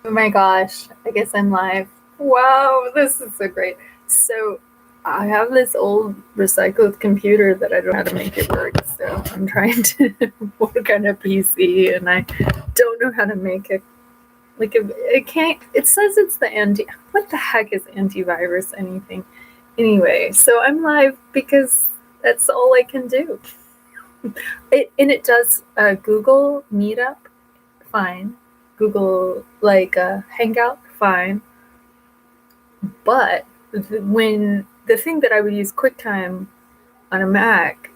Oh my gosh, I guess I'm live. Wow, this is so great. So, I have this old recycled computer that I don't know how to make it work. So, I'm trying to work on a PC and I don't know how to make it. Like, it can't, it says it's the what the heck is antivirus anything? Anyway, so I'm live because that's all I can do. And it does Google Meetup, fine. Google Hangout, fine. But when the thing that I would use QuickTime on a Mac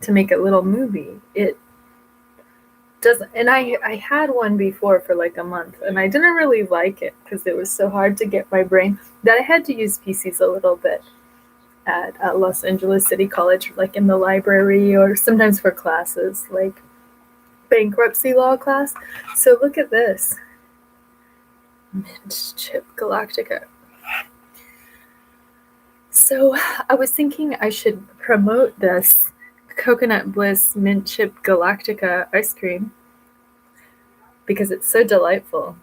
to make a little movie, it doesn't. And I had one before for like a month, and I didn't really like it because it was so hard to get my brain. That I had to use PCs a little bit at Los Angeles City College, like in the library, or sometimes for classes like bankruptcy law class. So look at this. Mint chip Galactica. So I was thinking I should promote this Coconut Bliss Mint Chip Galactica ice cream because it's so delightful.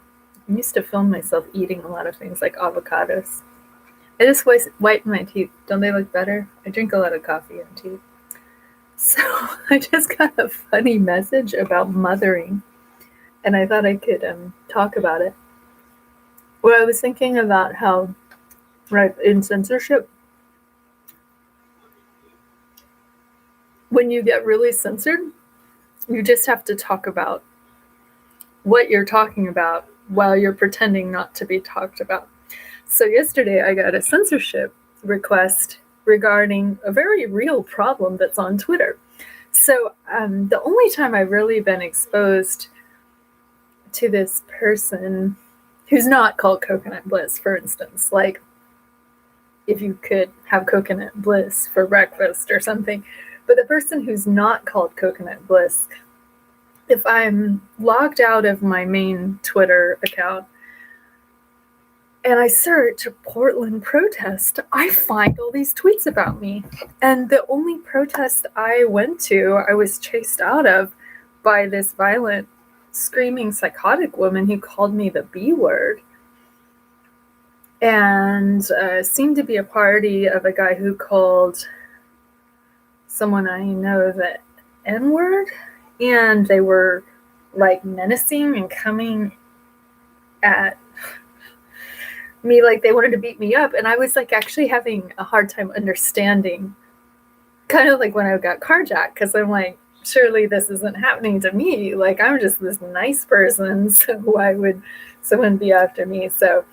I used to film myself eating a lot of things like avocados. I just whiten my teeth. Don't they look better? I drink a lot of coffee and tea. So I just got a funny message about mothering, and I thought I could talk about it. Well, I was thinking about how, right, in censorship, when you get really censored, you just have to talk about what you're talking about while you're pretending not to be talked about. So yesterday I got a censorship request regarding a very real problem that's on Twitter. So the only time I've really been exposed to this person who's not called Coconut Bliss, for instance, like if you could have coconut bliss for breakfast or something, but the person who's not called Coconut Bliss, if I'm logged out of my main Twitter account and I search Portland protest, I find all these tweets about me. And the only protest I went to, I was chased out of by this violent, screaming, psychotic woman who called me the B word. And seemed to be a party of a guy who called someone I know the N word. And they were like menacing and coming at me like they wanted to beat me up. And I was like actually having a hard time understanding, kind of like when I got carjacked, because I'm like, surely this isn't happening to me. Like, I'm just this nice person, so why would someone be after me? So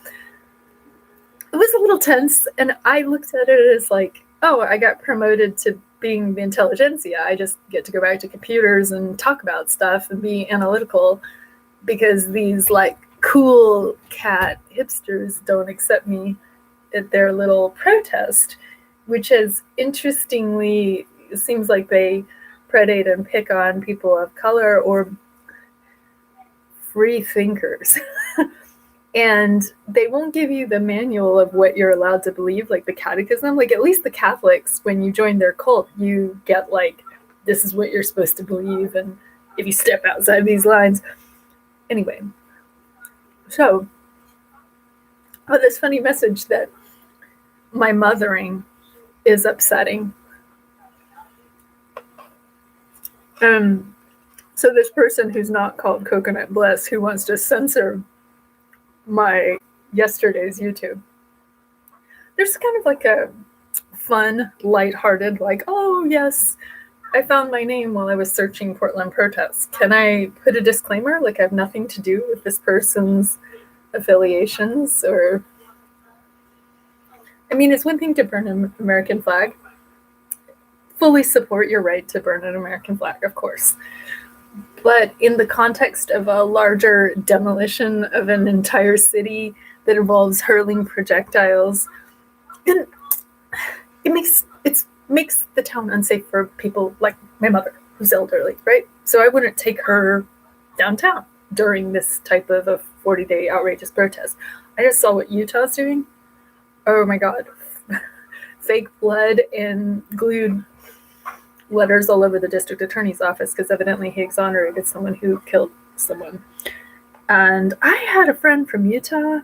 it was a little tense, and I looked at it as like, oh, I got promoted to being the intelligentsia. I just get to go back to computers and talk about stuff and be analytical because these like cool cat hipsters don't accept me at their little protest, which is interestingly, it seems like they predate and pick on people of color or free thinkers. And they won't give you the manual of what you're allowed to believe, like the catechism. Like, at least the Catholics, when you join their cult, you get like, this is what you're supposed to believe, and if you step outside these lines. Anyway, so this funny message that my mothering is upsetting. So this person who's not called Coconut Bliss, who wants to censor my yesterday's YouTube, there's kind of like a fun, lighthearted, like, oh yes, I found my name while I was searching Portland protests. Can I put a disclaimer? Like, I have nothing to do with this person's affiliations, or, I mean, it's one thing to burn an American flag. Fully support your right to burn an American flag, of course. But in the context of a larger demolition of an entire city that involves hurling projectiles, and it makes the town unsafe for people like my mother, who's elderly, right? So I wouldn't take her downtown during this type of a 40-day outrageous protest. I just saw what Utah's doing. Oh my God. Fake blood and glued letters all over the district attorney's office because evidently he exonerated someone who killed someone. And I had a friend from Utah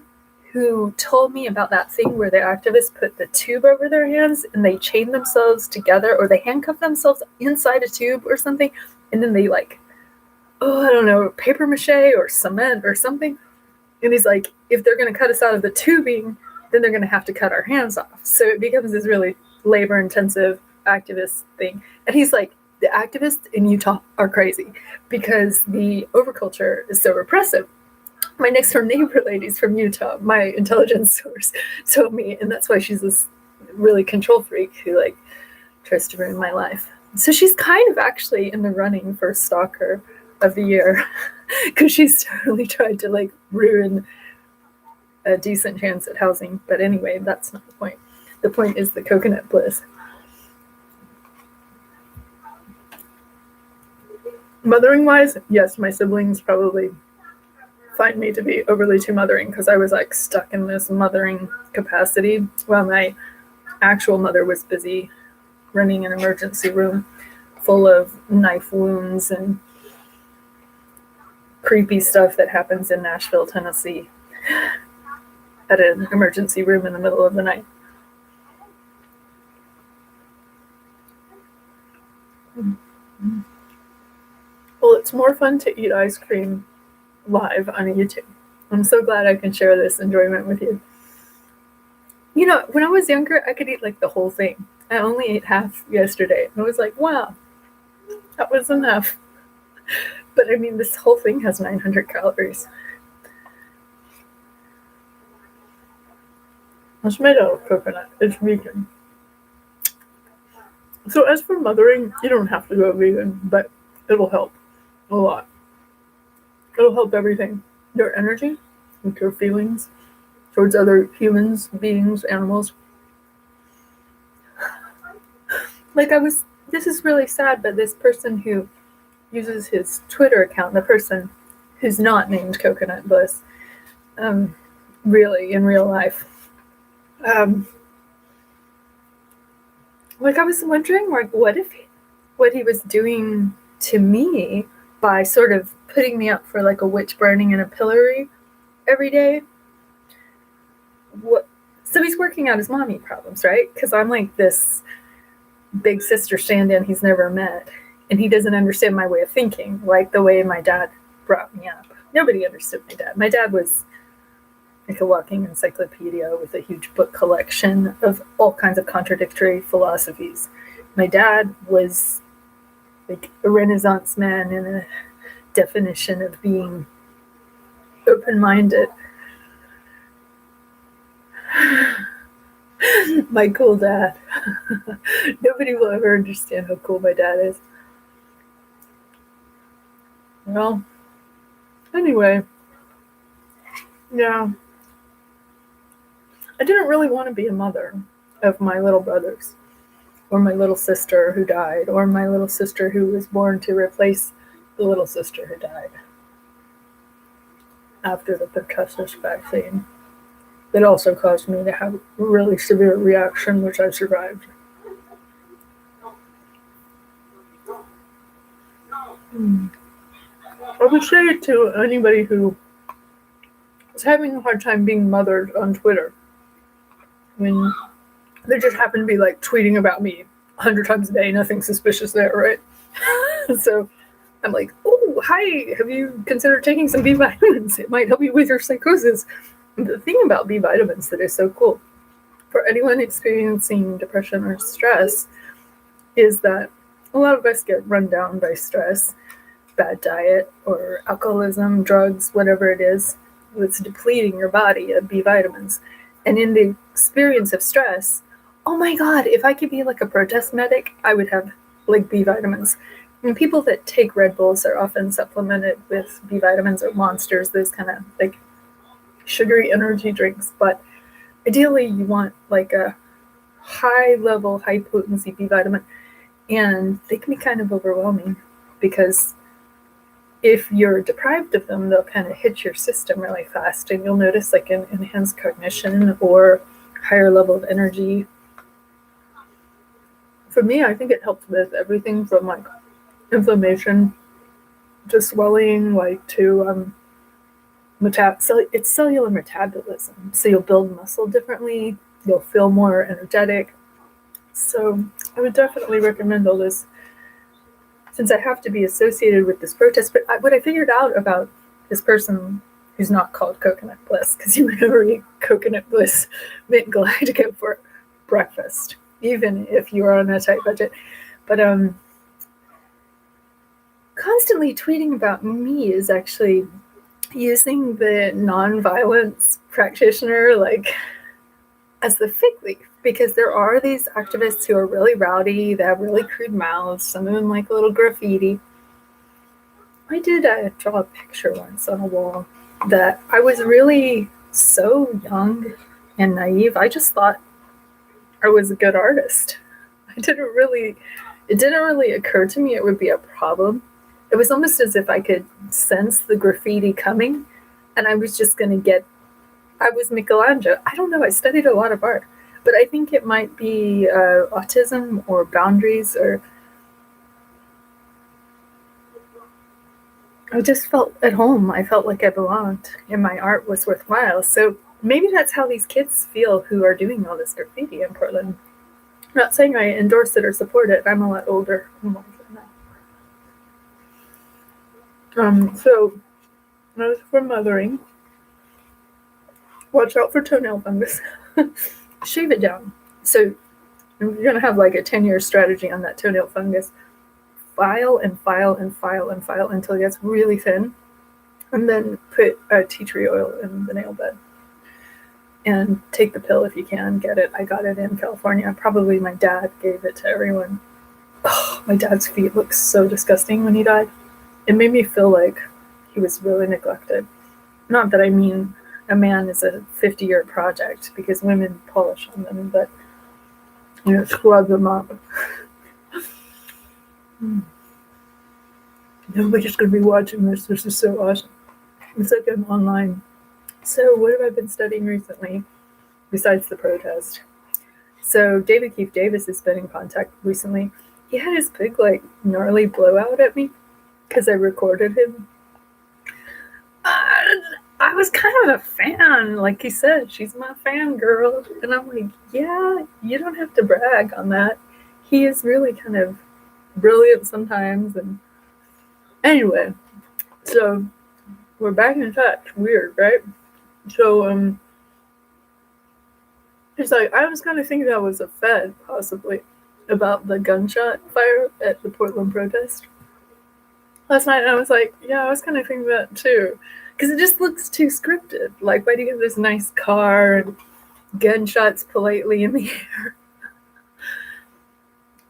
who told me about that thing where the activists put the tube over their hands and they chain themselves together, or they handcuff themselves inside a tube or something, and then they like, I don't know, paper mache or cement or something. And he's like, if they're going to cut us out of the tubing, then they're going to have to cut our hands off. So it becomes this really labor-intensive activist thing. And he's like, the activists in Utah are crazy because the overculture is so repressive. My next door neighbor lady's from Utah, my intelligence source told me, and that's why she's this really control freak who like tries to ruin my life. So she's kind of actually in the running for stalker of the year because she's totally tried to like ruin a decent chance at housing. But anyway, that's not the point. The point is the coconut bliss. Mothering wise, yes, my siblings probably find me to be overly too mothering because I was like stuck in this mothering capacity while my actual mother was busy running an emergency room full of knife wounds and creepy stuff that happens in Nashville, Tennessee at an emergency room in the middle of the night. Well, it's more fun to eat ice cream live on YouTube. I'm so glad I can share this enjoyment with you. You know, when I was younger, I could eat like the whole thing. I only ate half yesterday. I was like, wow, that was enough. But I mean, this whole thing has 900 calories. It's made out of coconut. It's vegan. So as for mothering, you don't have to go vegan, but it'll help a lot. It'll help everything. Your energy, with your feelings towards other humans, beings, animals. Like this is really sad, but this person who uses his Twitter account, the person who's not named Coconut Bliss, really, in real life, like I was wondering, like, what he was doing to me by sort of putting me up for like a witch burning in a pillory every day. So he's working out his mommy problems, right? Because I'm like this big sister stand-in he's never met, and he doesn't understand my way of thinking, like the way my dad brought me up. Nobody understood my dad. My dad was like a walking encyclopedia with a huge book collection of all kinds of contradictory philosophies. My dad was like a Renaissance man in a definition of being open-minded. My cool dad. Nobody will ever understand how cool my dad is. Well, anyway, yeah. I didn't really want to be a mother of my little brothers, or my little sister who died, or my little sister who was born to replace the little sister who died after the pertussis vaccine. It also caused me to have a really severe reaction, which I survived. I would say to anybody who is having a hard time being mothered on Twitter, when they just happen to be like tweeting about me 100 times a day, nothing suspicious there, right? So I'm like, oh, hi, have you considered taking some B vitamins? It might help you with your psychosis. The thing about B vitamins that is so cool for anyone experiencing depression or stress is that a lot of us get run down by stress, bad diet, or alcoholism, drugs, whatever it is. It's depleting your body of B vitamins. And in the experience of stress, oh my God, if I could be like a protest medic, I would have like B vitamins. And people that take Red Bulls are often supplemented with B vitamins or Monsters, those kind of like sugary energy drinks. But ideally, you want like a high level, high potency B vitamin. And they can be kind of overwhelming because if you're deprived of them, they'll kind of hit your system really fast, and you'll notice like an enhanced cognition or higher level of energy. For me, I think it helped with everything from like inflammation to swelling, like to it's cellular metabolism. So you'll build muscle differently. You'll feel more energetic. So I would definitely recommend all this, since I have to be associated with this protest. But what I figured out about this person who's not called Coconut Bliss, because you would never eat Coconut Bliss mint galactica for breakfast, even if you are on a tight budget. But constantly tweeting about me is actually using the nonviolence practitioner as the fig leaf, because there are these activists who are really rowdy, they have really crude mouths, some of them like a little graffiti. I did draw a picture once on a wall that I was really so young and naive. I just thought I was a good artist. It didn't really occur to me it would be a problem. It was almost as if I could sense the graffiti coming, and I was just going to I was Michelangelo. I don't know. I studied a lot of art, but I think it might be autism or boundaries, or I just felt at home. I felt like I belonged and my art was worthwhile. So maybe that's how these kids feel who are doing all this graffiti in Portland. I'm not saying I endorse it or support it. I'm a lot older and wiser now. So as for mothering, watch out for toenail fungus. Shave it down. So you're going to have like a 10-year strategy on that toenail fungus. File and file and file and file until it gets really thin. And then put tea tree oil in the nail bed. And take the pill if you can. Get it. I got it in California. Probably my dad gave it to everyone. Oh, my dad's feet looked so disgusting when he died. It made me feel like he was really neglected. Not that I mean a man is a 50-year project, because women polish on them, but scrub them up. Nobody's going to be watching this. This is so awesome. It's like I'm online. So what have I been studying recently besides the protest? So David Keith Davis has been in contact recently. He had his big gnarly blowout at me because I recorded him. I was kind of a fan. Like he said, she's my fangirl. And I'm like, yeah, you don't have to brag on that. He is really kind of brilliant sometimes. And anyway, so we're back in touch. Weird, right? So it's like, I was kind of thinking that was a Fed, possibly, about the gunshot fire at the Portland protest last night. And I was like, yeah, I was kind of thinking that too. Because it just looks too scripted. Like, why do you have this nice car and gunshots politely in the air?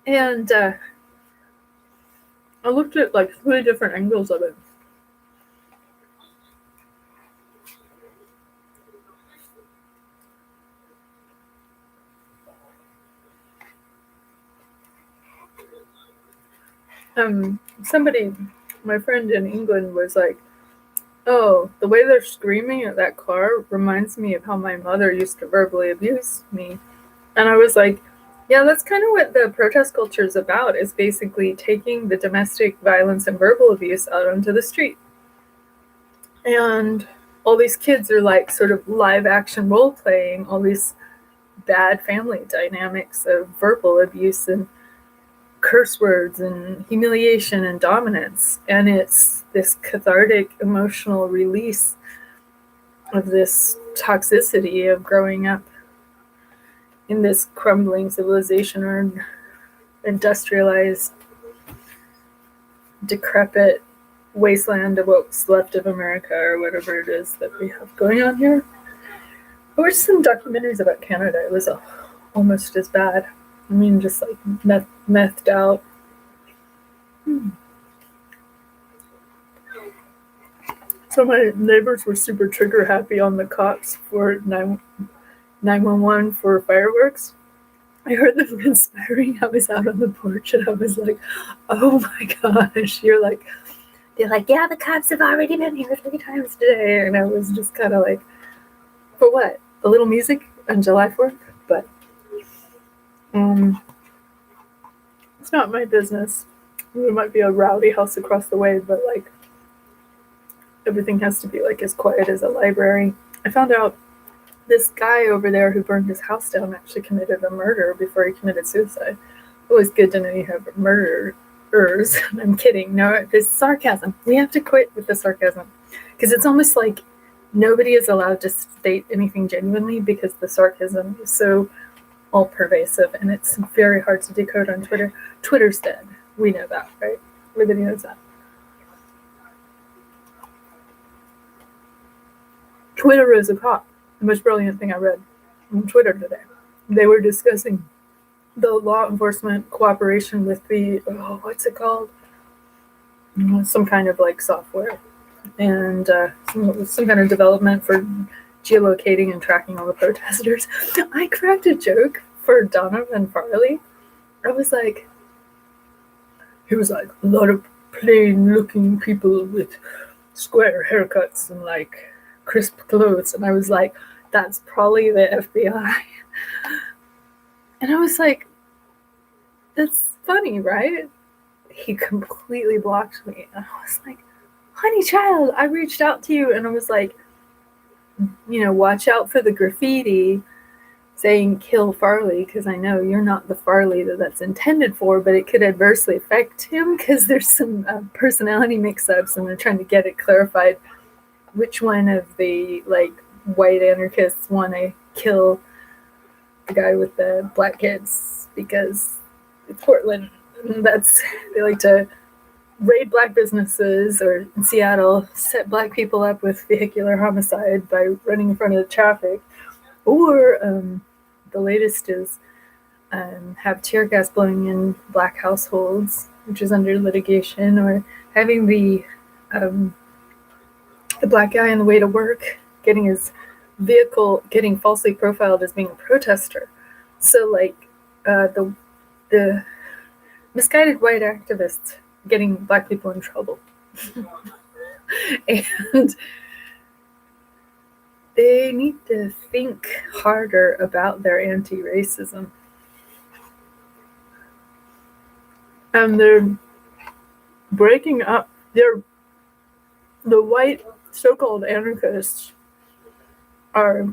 And I looked at 3 different angles of it. Somebody, my friend in England, was like, oh, the way they're screaming at that car reminds me of how my mother used to verbally abuse me. And I was like, yeah, that's kind of what the protest culture is about, is basically taking the domestic violence and verbal abuse out onto the street. And all these kids are sort of live action role playing all these bad family dynamics of verbal abuse and curse words and humiliation and dominance. And it's this cathartic emotional release of this toxicity of growing up in this crumbling civilization, or industrialized, decrepit wasteland of what's left of America, or whatever it is that we have going on here. I watched some documentaries about Canada. It was almost as bad. I mean, just methed out. So my neighbors were super trigger happy on the cops for 911 for fireworks. I heard them conspiring. I was out on the porch and I was like, oh my gosh. They're like, yeah, the cops have already been here 3 times today. And I was just kind of like, for what? A little music on July 4th? But it's not my business. There might be a rowdy house across the way, but everything has to be like as quiet as a library. I found out this guy over there who burned his house down actually committed a murder before he committed suicide. Always good to know you have murderers. I'm kidding. No, this sarcasm. We have to quit with the sarcasm because it's almost like nobody is allowed to state anything genuinely because the sarcasm is so all pervasive and it's very hard to decode on Twitter. Twitter's dead. We know that, right? Everybody knows that. Twitter rose a cop. The most brilliant thing I read on Twitter today. They were discussing the law enforcement cooperation with the, what's it called? Some kind of like software and some kind of development for geolocating and tracking all the protesters. I cracked a joke for Donovan Farley. I was like, he was like, a lot of plain looking people with square haircuts and like crisp clothes. And I was like, that's probably the FBI. And I was like, that's funny, right? He completely blocked me. And I was like, honey child, I reached out to you and I was like, watch out for the graffiti saying kill Farley, because I know you're not the Farley that's intended for, but it could adversely affect him because there's some personality mix-ups and they're trying to get it clarified which one of the like white anarchists want to kill the guy with the black kids, because it's Portland and they like to raid black businesses, or in Seattle set black people up with vehicular homicide by running in front of the traffic, or the latest is have tear gas blowing in black households, which is under litigation, or having the black guy on the way to work getting his vehicle getting falsely profiled as being a protester. So like the misguided white activists getting black people in trouble. And they need to think harder about their anti-racism. And they're breaking up. The white so-called anarchists are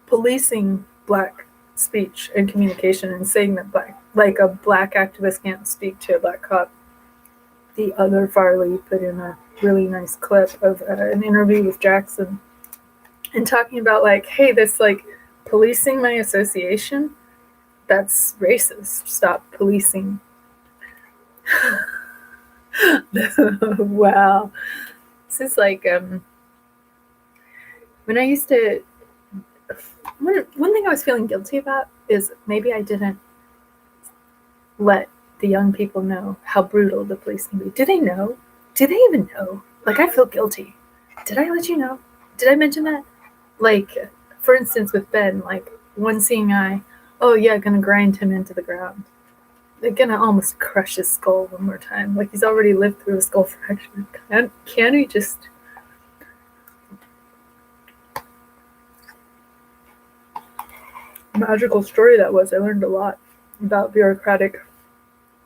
policing black speech and communication and saying that a black activist can't speak to a black cop. The other Farley put in a really nice clip of an interview with Jackson and talking about like, hey, this like policing my association, that's racist. Stop policing. Wow. This is like when I used to, one thing I was feeling guilty about is maybe I didn't let the young people know how brutal the police can be. Do they know? Do they even know? Like, I feel guilty. Did I let you know? Did I mention that? Like, for instance, with Ben, like, one seeing eye, oh yeah, gonna grind him into the ground. They're gonna almost crush his skull one more time. Like, he's already lived through a skull fracture. Can we just... Magical story that was. I learned a lot about bureaucratic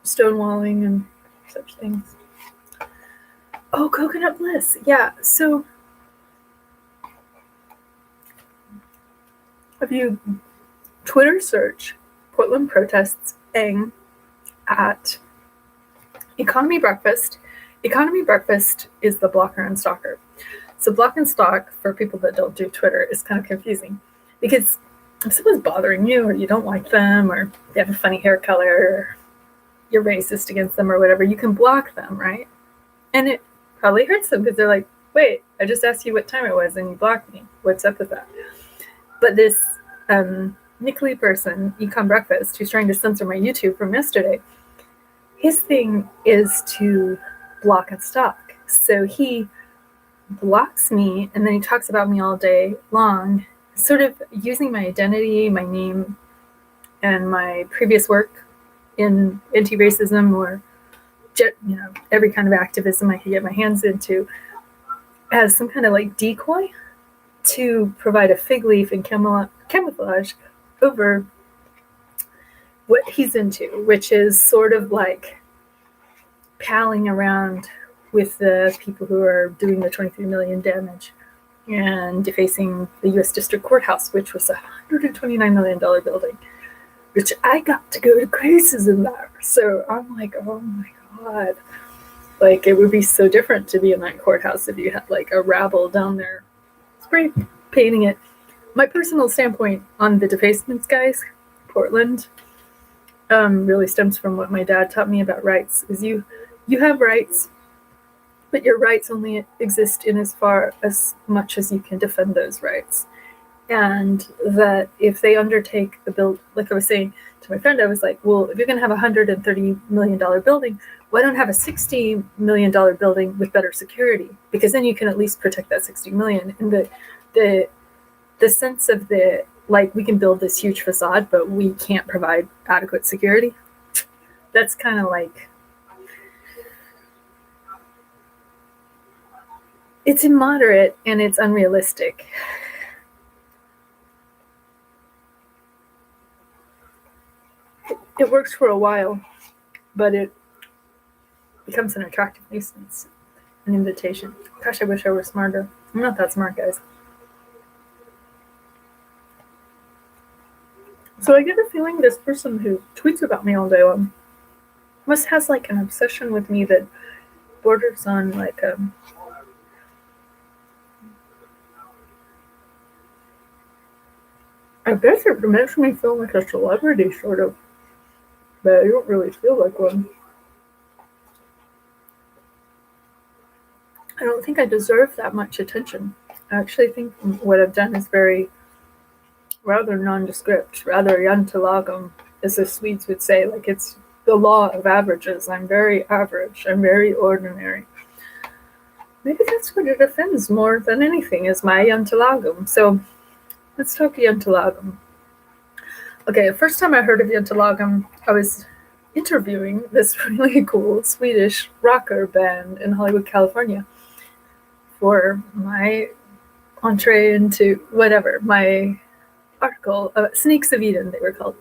stonewalling and such things. Oh, coconut bliss. Yeah, so if you Twitter search Portland protests eng at Economy Breakfast. Economy Breakfast is the blocker and stalker. So block and stalk, for people that don't do Twitter, is kind of confusing because if someone's bothering you or you don't like them or they have a funny hair color or you're racist against them or whatever, you can block them, right? And it probably hurts them because they're like, wait, I just asked you what time it was and you blocked me. What's up with that? But this Nick Lee person, Econ Breakfast, who's trying to censor my YouTube from yesterday, his thing is to block and stalk. So he blocks me and then he talks about me all day long, sort of using my identity, my name, and my previous work in anti-racism or every kind of activism I could get my hands into as some kind of like decoy to provide a fig leaf and camouflage over what he's into, which is sort of like palling around with the people who are doing the 23 million damage and defacing the U.S. District Courthouse, which was a $129 million building, which I got to go to classes in there. So I'm like, oh my God. Like, it would be so different to be in that courthouse if you had like a rabble down there spray painting it. My personal standpoint on the defacements, guys, Portland, really stems from what my dad taught me about rights. Is you have rights, but your rights only exist in as far as much as you can defend those rights. And that if they undertake the build, like I was saying to my friend, I was like, well, if you're going to have a $130 million building, why don't have a $60 million building with better security? Because then you can at least protect that $60 million. And the sense of the, like, we can build this huge facade, but we can't provide adequate security. That's kind of like, it's immoderate and it's unrealistic. It works for a while, but it becomes an attractive nuisance, an invitation. Gosh, I wish I were smarter. I'm not that smart, guys. So I get a feeling this person who tweets about me all day long must has like an obsession with me that borders on like I guess it makes me feel like a celebrity, sort of, but I don't really feel like one. I don't think I deserve that much attention. I actually think what I've done is rather nondescript, rather interlochen, as the Swedes would say. Like, it's the law of averages. I'm very average. I'm very ordinary. Maybe that's what it offends more than anything, is my interlochen. So let's talk interlochen. Okay, the first time I heard of interlochen, I was interviewing this really cool Swedish rocker band in Hollywood, California, for my entree into whatever, my article, Snakes of Eden, they were called.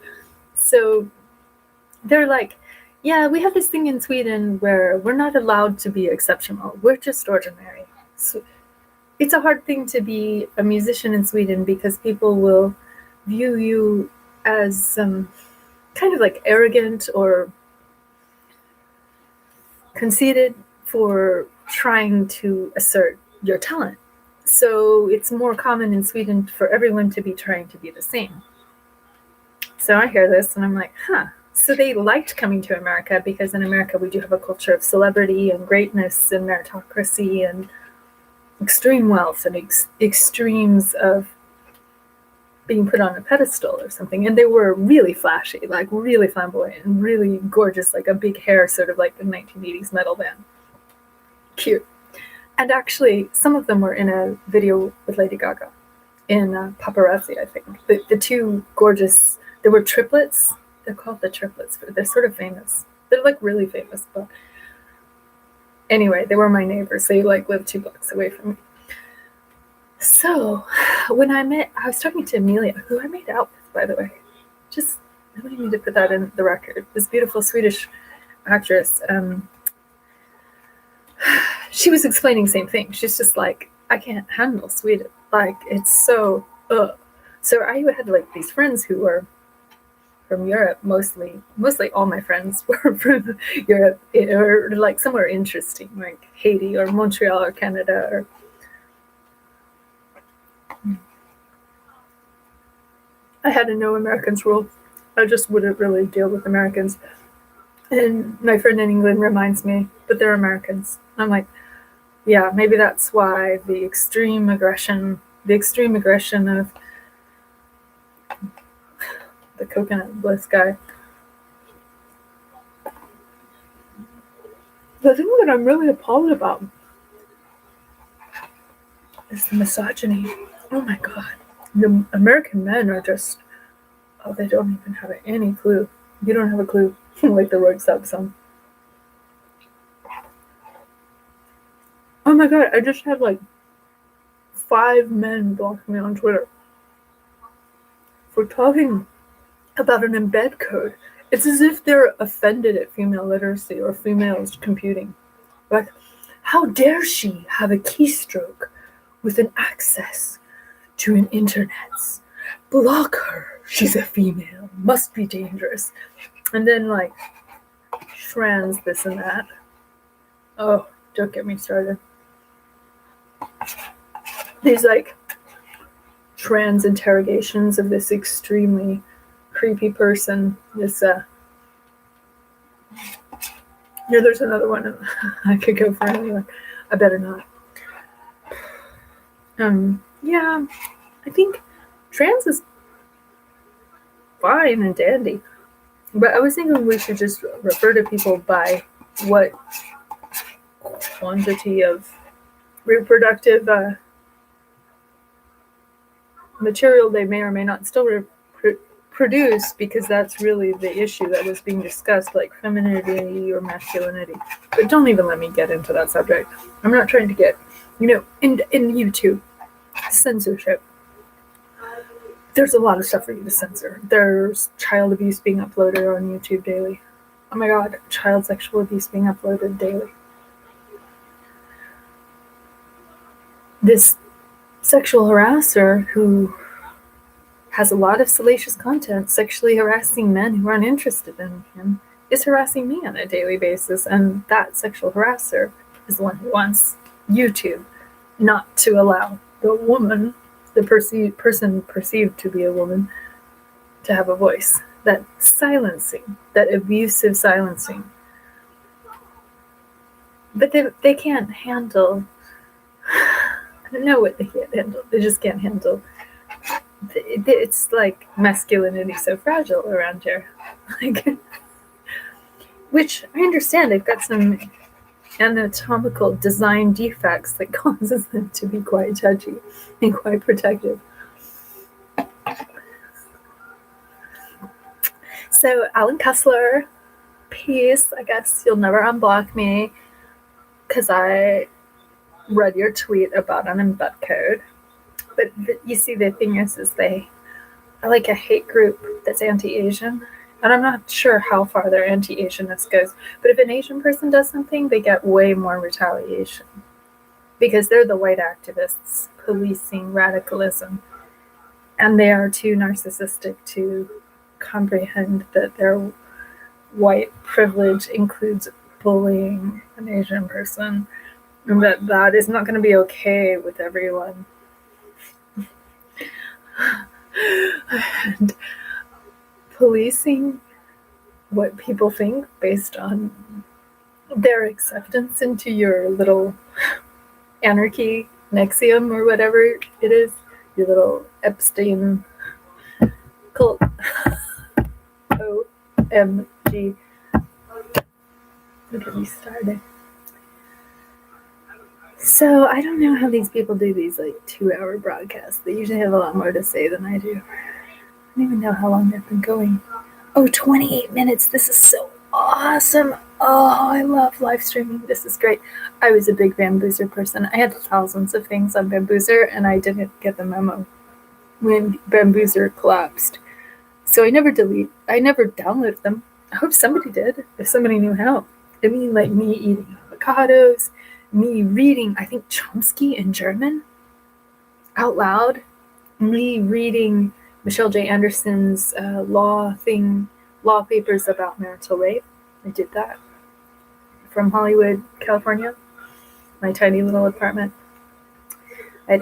So they're like, yeah, we have this thing in Sweden where we're not allowed to be exceptional. We're just ordinary. So it's a hard thing to be a musician in Sweden because people will view you as kind of like arrogant or conceited for trying to assert your talent. So it's more common in Sweden for everyone to be trying to be the same. So I hear this and I'm like, huh. So they liked coming to America because in America we do have a culture of celebrity and greatness and meritocracy and extreme wealth and extremes of being put on a pedestal or something. And they were really flashy, like really flamboyant and really gorgeous, like a big hair, sort of like the 1980s metal band. Cute. And actually, some of them were in a video with Lady Gaga in Paparazzi, I think. The two gorgeous, they were triplets. They're called the triplets. They're sort of famous. They're like really famous. But anyway, they were my neighbors. They like lived 2 blocks away from me. So when I was talking to Amelia, who I made out with, by the way. Just, I don't need to put that in the record. This beautiful Swedish actress. She was explaining the same thing. She's just like, I can't handle Sweden. Like, it's so, So I had like these friends who were from Europe, mostly all my friends were from Europe, or like somewhere interesting, like Haiti or Montreal or Canada. Or I had a no Americans rule. I just wouldn't really deal with Americans. And my friend in England reminds me, but they're Americans. I'm like, yeah, maybe that's why the extreme aggression of the coconut bliss guy. The thing that I'm really appalled about is the misogyny. Oh my God. The American men are just, they don't even have any clue. You don't have a clue, like the Roy Sub song. Oh my God, I just had like 5 men block me on Twitter for talking about an embed code. It's as if they're offended at female literacy or females computing. Like, How dare she have a keystroke with an access to an internet? Block her. She's a female. Must be dangerous. And then, like, trans this and that. Oh, don't get me started. These, like, trans interrogations of this extremely creepy person. This, there's another one. I could go for another one. I better not. Yeah, I think trans is fine and dandy. But I was thinking we should just refer to people by what quantity of reproductive material they may or may not still produce, because that's really the issue that was being discussed, like femininity or masculinity. But don't even let me get into that subject. I'm not trying to get, in YouTube, censorship. There's a lot of stuff for you to censor. There's child abuse being uploaded on YouTube daily. Oh my god, child sexual abuse being uploaded daily. This sexual harasser who has a lot of salacious content sexually harassing men who aren't interested in him is harassing me on a daily basis, and that sexual harasser is the one who wants YouTube not to allow the woman, the person perceived to be a woman, to have a voice. That silencing, that abusive silencing. But they can't handle, I don't know what they can't handle. They just can't handle. It's like masculinity so fragile around here. Like, which I understand, they've got some anatomical design defects that causes them to be quite touchy and quite protective. So, Alan Kessler, peace. I guess you'll never unblock me because I read your tweet about an embed code. But you see, the thing is they are like a hate group that's anti-Asian. And I'm not sure how far their anti-Asianness goes. But if an Asian person does something, they get way more retaliation. Because they're the white activists policing radicalism. And they are too narcissistic to comprehend that their white privilege includes bullying an Asian person. And that is not going to be okay with everyone. And policing what people think based on their acceptance into your little anarchy nexium or whatever it is, your little Epstein cult. OMG. Look at me started. So I don't know how these people do these like 2-hour broadcasts. They usually have a lot more to say than I do. I don't even know how long they've been going. Oh, 28 minutes. This is so awesome. Oh, I love live streaming. This is great. I was a big Bamboozer person. I had thousands of things on Bamboozer, and I didn't get the memo when Bamboozer collapsed. So I never downloaded them. I hope somebody did, if somebody knew how. I mean, like me eating avocados, me reading, I think, Chomsky in German out loud, me reading Michelle J. Anderson's law papers about marital rape. I did that from Hollywood, California, my tiny little apartment. I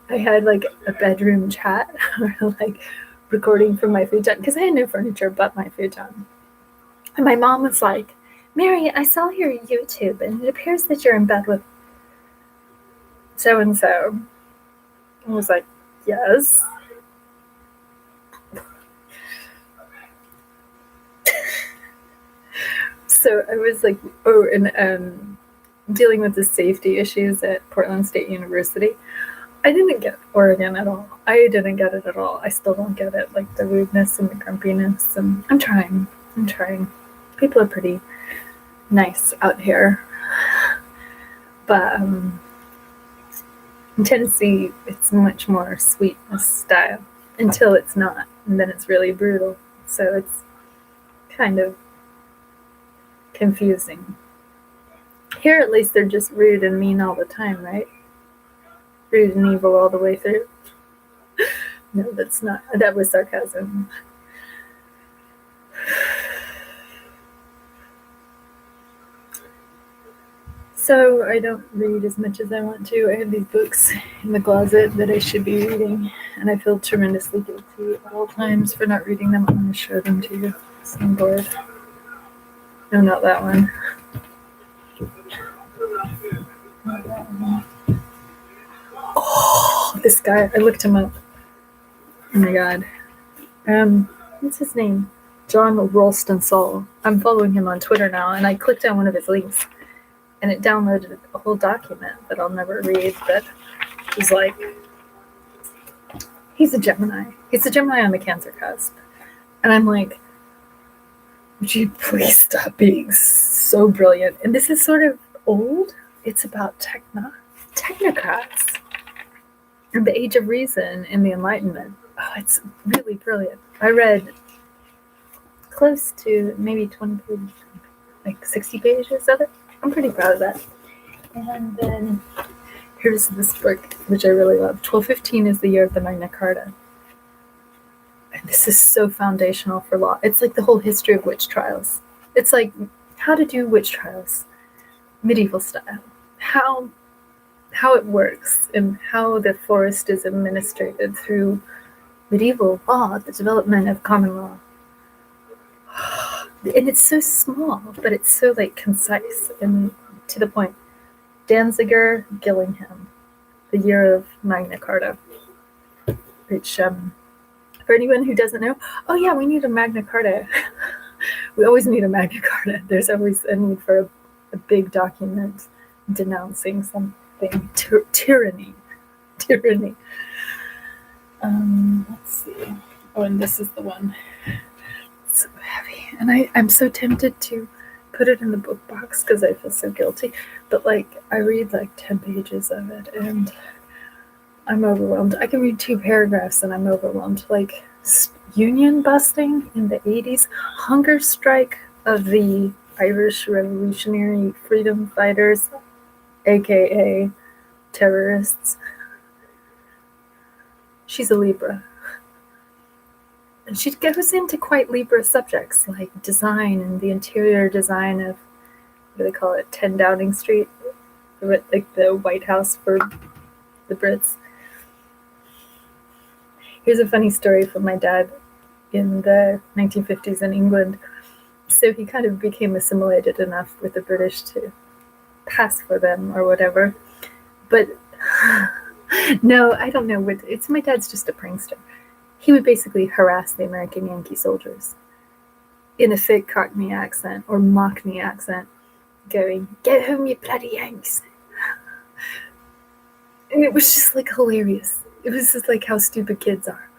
had like a bedroom chat, or like recording from my futon, because I had no furniture but my futon. And my mom was like, "Mary, I saw your YouTube, and it appears that you're in bed with so-and-so." I was like, "Yes." So I was like, dealing with the safety issues at Portland State University. I didn't get Oregon at all. I didn't get it at all. I still don't get it, like the rudeness and the grumpiness. And I'm trying. People are pretty nice out here. But in Tennessee, it's much more sweetness style until it's not. And then it's really brutal. So it's kind of confusing. Here, at least, they're just rude and mean all the time, right? Rude and evil all the way through. No, that's not. That was sarcasm. So I don't read as much as I want to. I have these books in the closet that I should be reading, and I feel tremendously guilty at all times for not reading them. I'm going to show them to you. So I'm bored. No, not that one. Not that one. Oh, this guy. I looked him up. Oh my god. What's his name? John Ralston Saul. I'm following him on Twitter now, and I clicked on one of his links, and it downloaded a whole document that I'll never read, but he's like, he's a Gemini. He's a Gemini on the Cancer cusp. And I'm like, would you please stop being so brilliant? And this is sort of old. It's about technocrats and the Age of Reason and the Enlightenment. Oh, it's really brilliant. I read close to maybe 20 pages, like 60 pages of it. I'm pretty proud of that. And then here's this book, which I really love. 1215 is the year of the Magna Carta. And this is so foundational for law. It's like the whole history of witch trials. It's like how to do witch trials, medieval style. How it works and how the forest is administrated through medieval law, the development of common law. And it's so small, but it's so like concise and to the point. Danziger, Gillingham, the year of Magna Carta. Which, for anyone who doesn't know, oh yeah, we need a Magna Carta. We always need a Magna Carta. There's always a need for a big document denouncing something. Tyranny. Let's see. Oh, and this is the one. It's so heavy. And I'm so tempted to put it in the book box because I feel so guilty. But like, I read like 10 pages of it and I'm overwhelmed. I can read 2 paragraphs and I'm overwhelmed. Like, union busting in the 80s, hunger strike of the Irish Revolutionary Freedom Fighters, aka terrorists. She's a Libra. And she goes into quite Libra subjects like design and the interior design of, what do they call it, 10 Downing Street, like the White House for the Brits. Here's a funny story from my dad in the 1950s in England. So he kind of became assimilated enough with the British to pass for them or whatever. But no, I don't know what it's. My dad's just a prankster. He would basically harass the American Yankee soldiers in a fake Cockney accent or Mockney accent, going, "Get home, you bloody Yanks." And it was just like hilarious. It was just like how stupid kids are.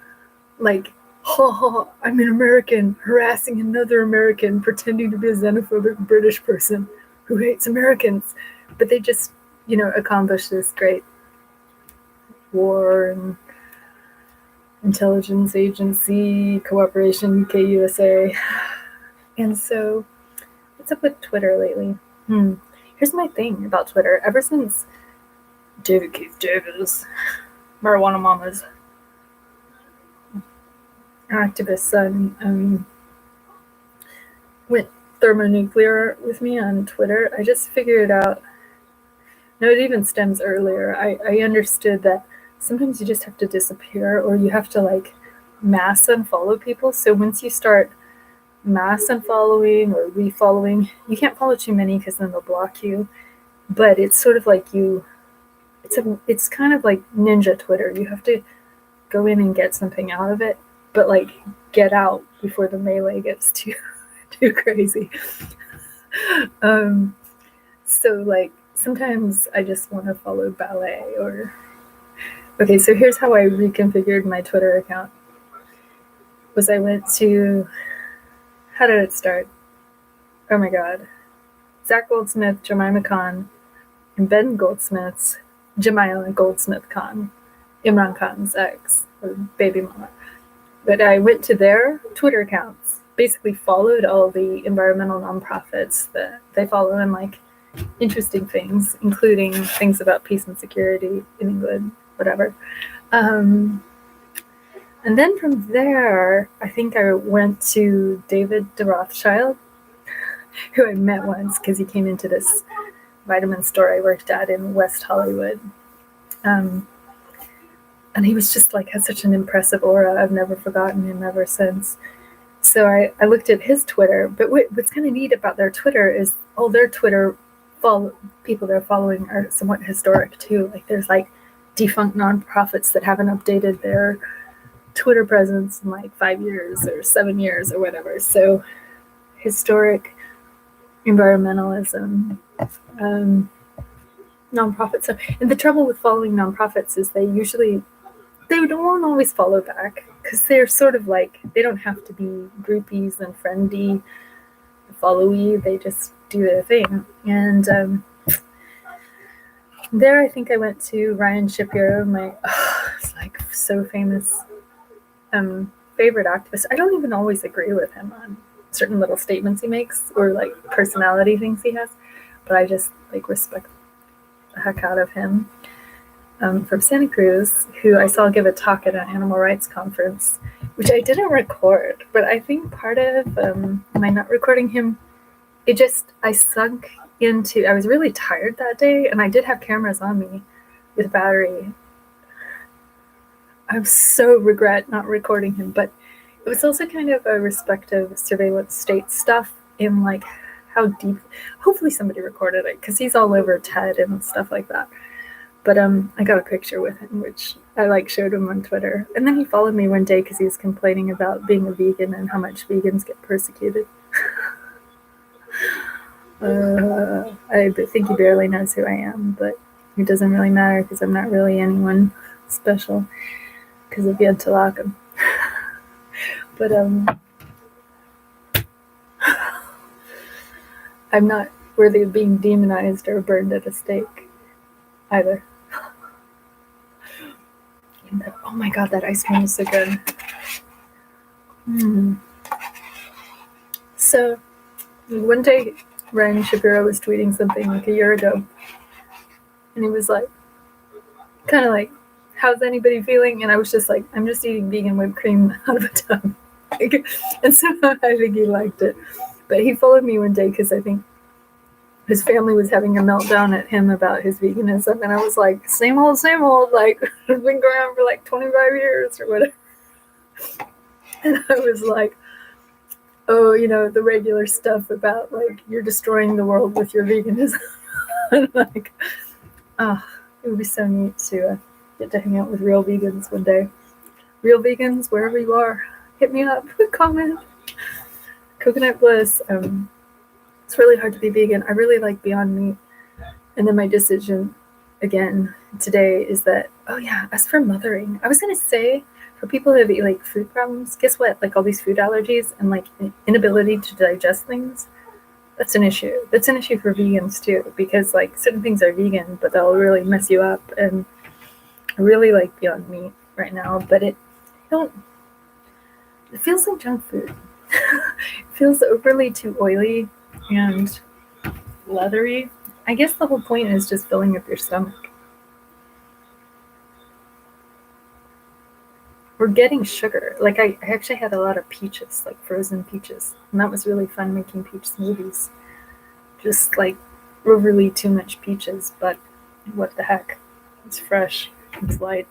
Like, ha ha, I'm an American harassing another American, pretending to be a xenophobic British person who hates Americans. But they just, accomplished this great war and intelligence agency cooperation, UK, USA. And so, what's up with Twitter lately? Here's my thing about Twitter. Ever since David Keith Davis, Marijuana Mama's activist son, went thermonuclear with me on Twitter, I just figured out, no, it even stems earlier. I understood that sometimes you just have to disappear or you have to like mass unfollow people. So once you start mass unfollowing or refollowing, you can't follow too many because then they'll block you. But it's sort of like it's kind of like ninja Twitter. You have to go in and get something out of it, but like get out before the melee gets too crazy. So like sometimes I just want to follow ballet or... Okay, so here's how I reconfigured my Twitter account. I went to... How did it start? Oh my god. Zach Goldsmith, Jemima Khan, and Ben Goldsmith's Jemima Goldsmith Khan, Imran Khan's ex, or baby mama. But I went to their Twitter accounts basically followed all the environmental nonprofits that they follow in like interesting things, including things about peace and security in England, whatever. And then from there, I think I went to David de Rothschild, who I met once because he came into this vitamin store I worked at in West Hollywood. And he was just like, had such an impressive aura. I've never forgotten him ever since. So I looked at his Twitter, but what's kind of neat about their Twitter is all their Twitter people they're following are somewhat historic too. Like there's like defunct nonprofits that haven't updated their Twitter presence in like 5 years or 7 years or whatever. So historic environmentalism, nonprofits. And the trouble with following nonprofits is they don't always follow back because they're sort of like, they don't have to be groupies and friendly, followy. They just do their thing. And there I think I went to Ryan Shapiro, it's like so famous favorite activist. I don't even always agree with him on certain little statements he makes or like personality things he has, but I just like respect the heck out of him. From Santa Cruz, who I saw give a talk at an animal rights conference, which I didn't record, but I think part of my not recording him, I sunk into, I was really tired that day, and I did have cameras on me with battery. I so regret not recording him, but it was also kind of a respective surveillance state stuff in like how deep, hopefully somebody recorded it, because he's all over TED and stuff like that. But I got a picture with him, which I like showed him on Twitter. And then he followed me one day because he was complaining about being a vegan and how much vegans get persecuted. I think he barely knows who I am, but it doesn't really matter because I'm not really anyone special because of the interlochen. But I'm not worthy of being demonized or burned at a stake either. Oh my god, that ice cream is so good. So one day Ryan Shapiro was tweeting something like a year ago, and he was like, kind of like, how's anybody feeling? And I was just like, I'm just eating vegan whipped cream out of a tub. And so I think he liked it. But he followed me one day because I think his family was having a meltdown at him about his veganism, and I was like, same old, like, I've been going on for like 25 years or whatever. And I was like, oh, the regular stuff about like you're destroying the world with your veganism. And like, it would be so neat to get to hang out with real vegans one day. Real vegans, wherever you are, hit me up, comment. Coconut Bliss. It's really hard to be vegan. I really like Beyond Meat. And then my decision, again, today is that, oh yeah, as for mothering, I was going to say, for people who have like food problems, guess what? Like all these food allergies and like inability to digest things, that's an issue. That's an issue for vegans too, because like certain things are vegan, but they'll really mess you up. And I really like Beyond Meat right now, but it feels like junk food. It feels overly too oily and leathery. I guess the whole point is just filling up your stomach. We're getting sugar. Like I actually had a lot of peaches, like frozen peaches. And that was really fun making peach smoothies. Just like overly too much peaches, but what the heck? It's fresh. It's light.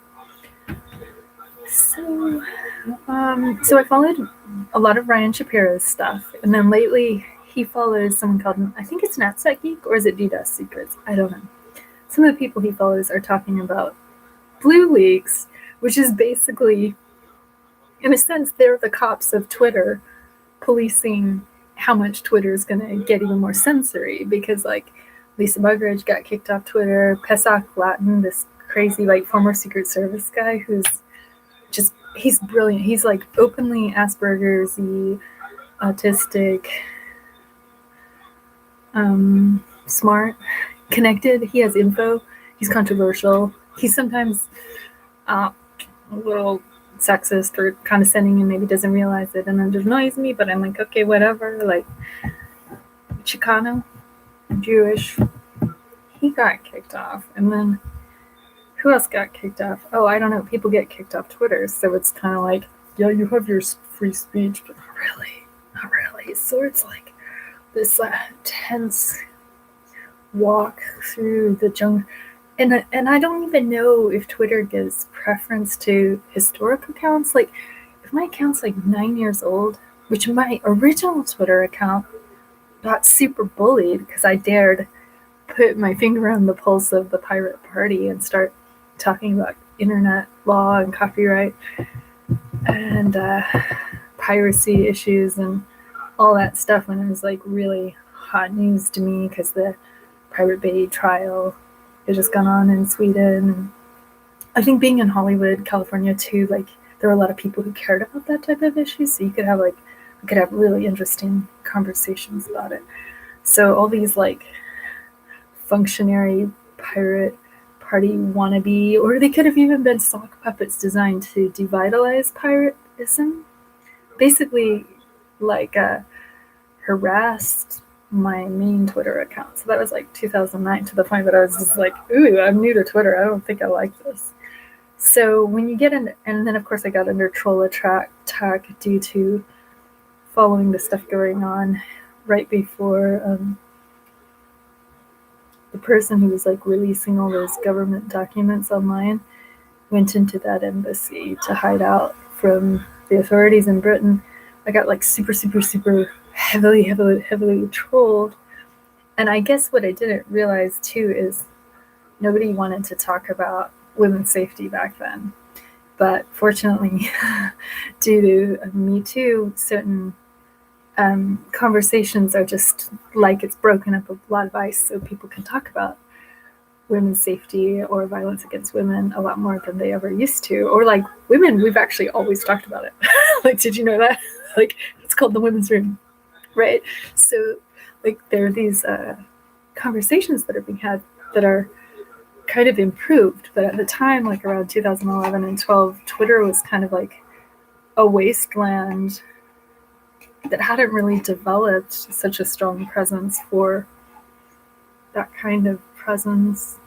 So I followed a lot of Ryan Shapiro's stuff, and then lately he follows someone called, I think it's Knapsack Geek, or is it DDoS Secrets? I don't know. Some of the people he follows are talking about blue leaks, which is basically, in a sense, they're the cops of Twitter policing how much Twitter is going to get even more censory, because like Lisa Muggeridge got kicked off Twitter, Pesach Latin, this crazy like former Secret Service guy who's just, he's brilliant. He's like openly Asperger's-y, autistic, smart, connected. He has info. He's controversial. He's sometimes a little sexist or condescending and maybe doesn't realize it and then just annoys me, but I'm like, okay, whatever. Like, Chicano, Jewish, he got kicked off. And then who else got kicked off? Oh, I don't know. People get kicked off Twitter. So it's kind of like, yeah, you have your free speech, but not really. Not really. So it's like this tense walk through the jungle. And I don't even know if Twitter gives preference to historic accounts. Like, if my account's like 9 years old, which my original Twitter account got super bullied because I dared put my finger on the pulse of the pirate party and start talking about internet law and copyright and piracy issues and all that stuff when it was like really hot news to me because the Pirate Bay trial had just gone on in Sweden. And I think being in Hollywood, California too, like there were a lot of people who cared about that type of issue, so you could have really interesting conversations about it. So all these like functionary pirate party wannabe, or they could have even been sock puppets designed to devitalize piratism, basically like harassed my main Twitter account. So that was like 2009, to the point that I was just like, ooh, I'm new to Twitter. I don't think I like this. So when you get in, and then of course I got under troll attack due to following the stuff going on right before the person who was like releasing all those government documents online went into that embassy to hide out from the authorities in Britain. I got like super heavily trolled. And I guess what I didn't realize too is nobody wanted to talk about women's safety back then. But fortunately, due to Me Too, certain conversations are just like it's broken up a lot of ice so people can talk about women's safety or violence against women a lot more than they ever used to. Or like women, we've actually always talked about it. Like, did you know that? Like, it's called the women's room, right? So like there are these conversations that are being had that are kind of improved. But at the time, like around 2011 and 12, Twitter was kind of like a wasteland that hadn't really developed such a strong presence for that kind of presence.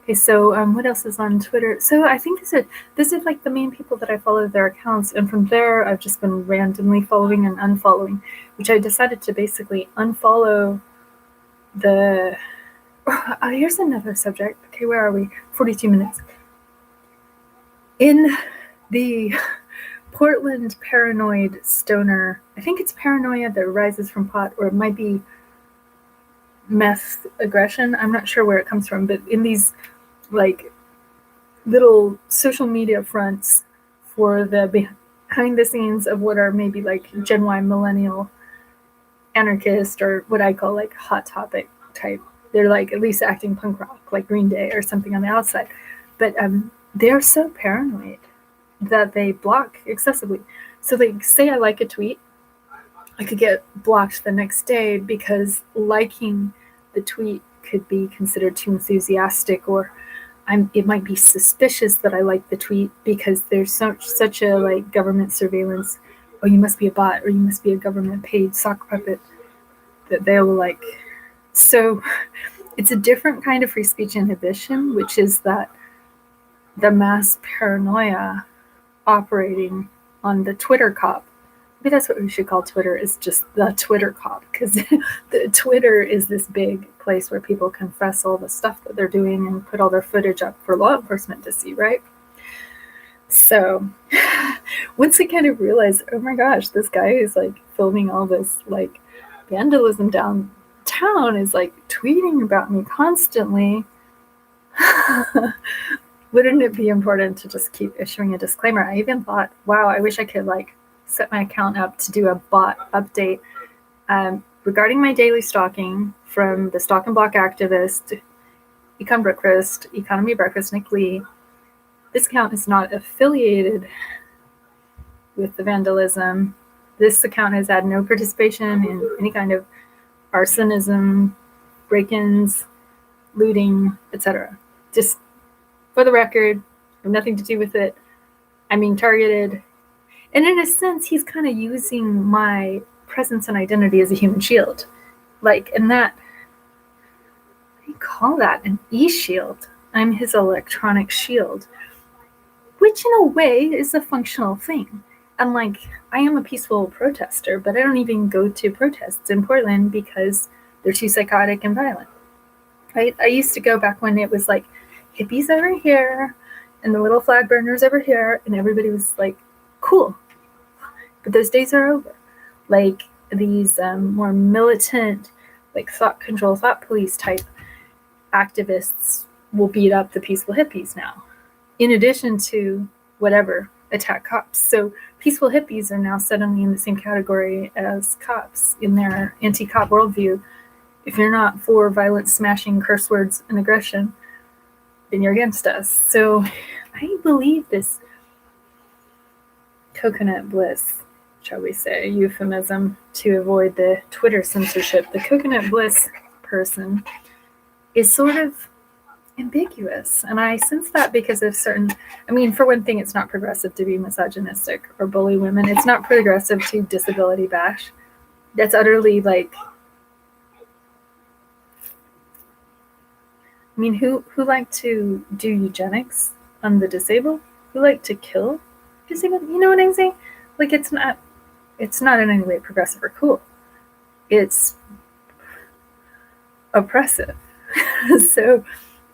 Okay, so what else is on Twitter? So I think this is like the main people that I follow their accounts, and from there I've just been randomly following and unfollowing, which I decided to basically unfollow the... Oh, here's another subject. Okay, where are we? 42 minutes. In the Portland paranoid stoner, I think it's paranoia that arises from pot, or it might be meth aggression. I'm not sure where it comes from, but in these like little social media fronts for the behind the scenes of what are maybe like Gen Y millennial anarchist, or what I call like hot topic type. They're like at least acting punk rock, like Green Day or something on the outside. But they're so paranoid that they block excessively. So they say I like a tweet, I could get blocked the next day because liking the tweet could be considered too enthusiastic, or it might be suspicious that I like the tweet because there's such a like government surveillance. Oh, you must be a bot, or you must be a government paid sock puppet, that they will like. So it's a different kind of free speech inhibition, which is that the mass paranoia operating on the Twitter cop. Maybe that's what we should call Twitter, is just the Twitter cop, because the Twitter is this big place where people confess all the stuff that they're doing and put all their footage up for law enforcement to see, right? So once I kind of realized, oh my gosh, this guy is like filming all this like vandalism downtown is like tweeting about me constantly. Wouldn't it be important to just keep issuing a disclaimer? I even thought, wow, I wish I could like set my account up to do a bot update regarding my daily stalking from the Stalk and Block activist, Economy Breakfast, Nick Lee. This account is not affiliated with the vandalism. This account has had no participation in any kind of arsonism, break-ins, looting, etc. Just for the record, I have nothing to do with it. I'm being targeted. And in a sense, he's kind of using my presence and identity as a human shield. Like, in that, what do you call that? An e-shield. I'm his electronic shield, which in a way is a functional thing. And like, I am a peaceful protester, but I don't even go to protests in Portland because they're too psychotic and violent. Right? I used to go back when it was like hippies over here and the little flag burners over here, and everybody was like, cool. But those days are over. Like, these more militant, like thought control, thought police type activists will beat up the peaceful hippies now, in addition to whatever, attack cops. So peaceful hippies are now suddenly in the same category as cops in their anti-cop worldview. If you're not for violence, smashing, curse words, and aggression, then you're against us. So I believe this coconut bliss, shall we say, euphemism to avoid the Twitter censorship. The coconut bliss person is sort of ambiguous. And I sense that because of certain, I mean, for one thing, it's not progressive to be misogynistic or bully women. It's not progressive to disability bash. That's utterly like, I mean, who like to do eugenics on the disabled? Who like to kill disabled? You know what I'm saying? Like, it's not in any way progressive or cool. It's oppressive. So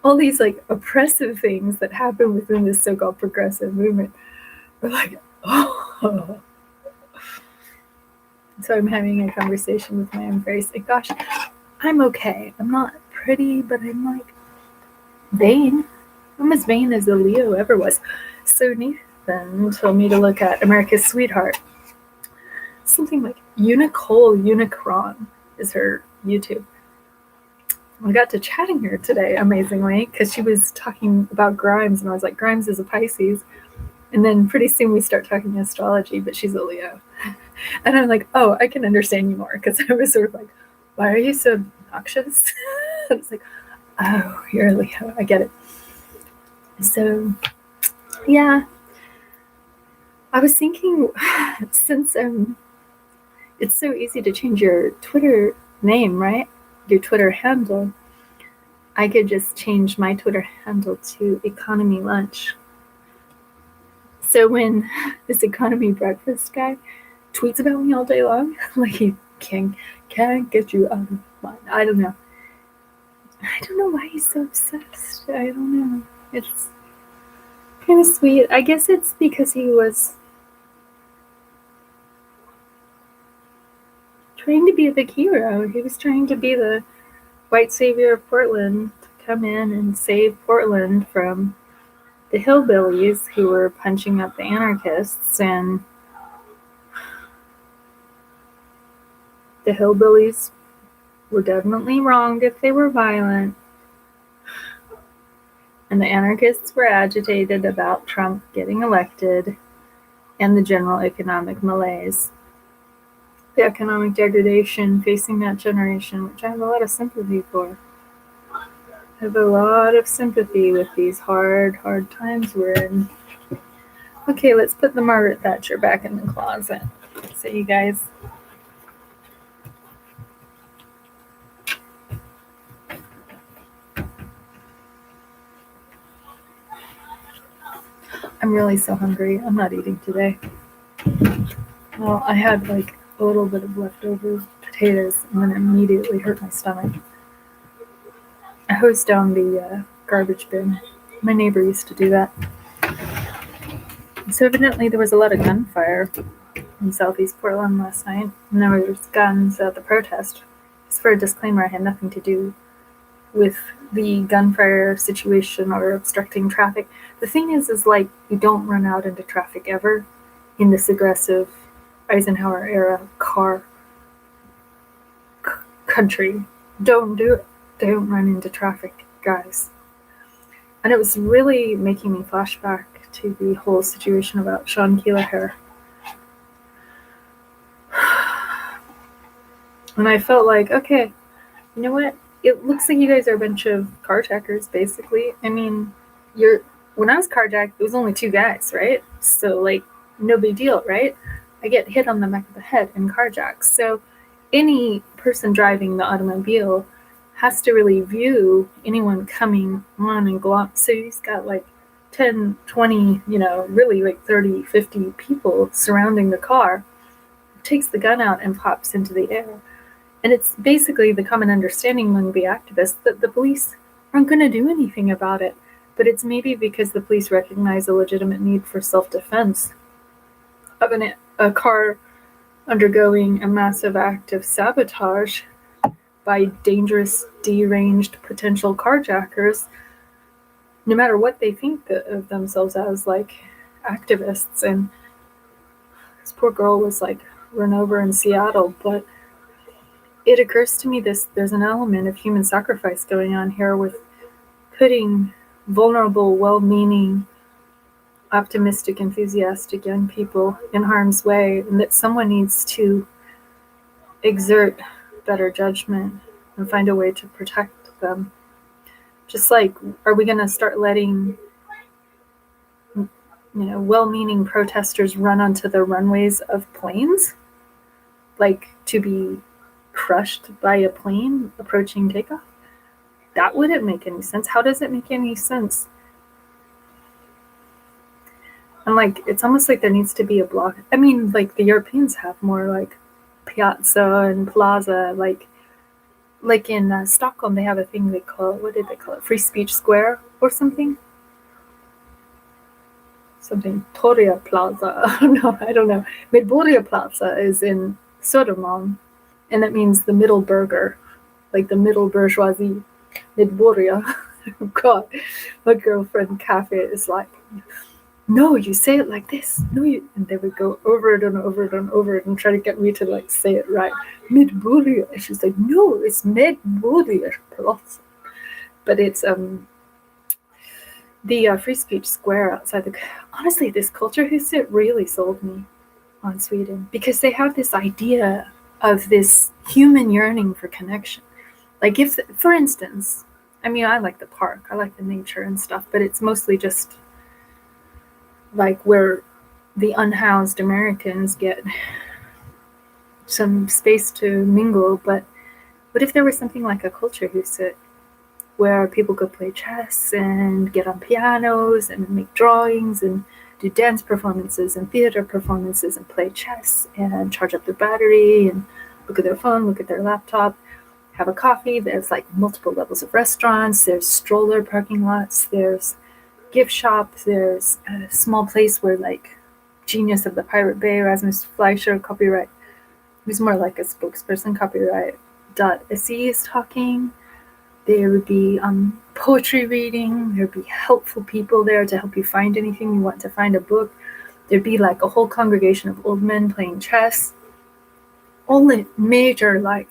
all these like oppressive things that happen within this so-called progressive movement are like, oh. So I'm having a conversation with my own face. Like, gosh, I'm okay. I'm not pretty, but I'm like vain. I'm as vain as a Leo ever was. So Nathan told me to look at America's Sweetheart. Something like Unicron is her YouTube. We got to chatting here today, amazingly, because she was talking about Grimes, and I was like, Grimes is a Pisces. And then pretty soon we start talking astrology, but she's a Leo. And I'm like, oh, I can understand you more, because I was sort of like, why are you so obnoxious? I was like, oh, you're a Leo. I get it. So, yeah. I was thinking, since it's so easy to change your Twitter name, right? Your Twitter handle. I could just change my Twitter handle to Economy Lunch. So when this economy breakfast guy tweets about me all day long, like he can't get you out of mind. I don't know why he's so obsessed. I don't know. It's kind of sweet. I guess it's because he was trying to be a big hero. He was trying to be the white savior of Portland, to come in and save Portland from the hillbillies who were punching up the anarchists. And the hillbillies were definitely wrong if they were violent. And the anarchists were agitated about Trump getting elected and the general economic malaise. The economic degradation facing that generation, which I have a lot of sympathy for. I have a lot of sympathy with these hard times we're in. Okay, let's put the Margaret Thatcher back in the closet. So you guys. I'm really so hungry. I'm not eating today. Well, I had like a little bit of leftover potatoes and then it immediately hurt my stomach. I hosed down the garbage bin. My neighbor used to do that. So evidently there was a lot of gunfire in Southeast Portland last night, and there was guns at the protest. Just for a disclaimer, I had nothing to do with the gunfire situation or obstructing traffic. The thing is like, you don't run out into traffic ever in this aggressive Eisenhower era car country. Don't do it. Don't run into traffic, guys. And it was really making me flashback to the whole situation about Sean Keeleher. And I felt like, okay, you know what? It looks like you guys are a bunch of carjackers, basically. I mean, you're when I was carjacked, it was only 2 guys, right? So, like, no big deal, right? I get hit on the back of the head and carjacked. So, any person driving the automobile has to really view anyone coming on and go up. So, he's got like 10, 20, really like 30, 50 people surrounding the car, takes the gun out and pops into the air. And it's basically the common understanding among the activists that the police aren't going to do anything about it. But it's maybe because the police recognize a legitimate need for self-defense of a car undergoing a massive act of sabotage by dangerous, deranged potential carjackers, no matter what they think of themselves as, like activists. And this poor girl was like run over in Seattle, but it occurs to me there's an element of human sacrifice going on here with putting vulnerable, well-meaning, optimistic, enthusiastic young people in harm's way, and that someone needs to exert better judgment and find a way to protect them. Just like, are we going to start letting well-meaning protesters run onto the runways of planes, like to be crushed by a plane approaching takeoff? That wouldn't make any sense. How does it make any sense? And like, it's almost like there needs to be a block. I mean, like the Europeans have more like piazza and plaza, like in Stockholm, they have a thing they call, what did they call it? Free Speech Square or something? Something, Torria Plaza. No, I don't know. Medborgarplaza Plaza is in Södermalm, and that means the middle burger, like the middle bourgeoisie. Medborgarplaza. Oh God, my girlfriend Cafe is like, no, you say it like this. No, you, and they would go over it and over it and over it and try to get me to like say it right. Medborgarplaza. And she's like, no, it's Medborgarplaza. But it's the Free Speech Square outside the. Honestly, this culture huset really sold me on Sweden, because they have this idea of this human yearning for connection. Like, if, for instance, I mean, I like the park, I like the nature and stuff, but it's mostly just like where the unhoused Americans get some space to mingle. But what if there was something like a culture huset where people could play chess and get on pianos and make drawings and do dance performances and theater performances and play chess and charge up their battery and look at their phone, look at their laptop, have a coffee. There's like multiple levels of restaurants. There's stroller parking lots. There's gift shops. There's a small place where like genius of the Pirate Bay, Rasmus Fleischer, copyright, who's more like a spokesperson, copyright.se, is talking. There would be poetry reading. There'd be helpful people there to help you find anything you want to find, a book. There'd be like a whole congregation of old men playing chess. Only major like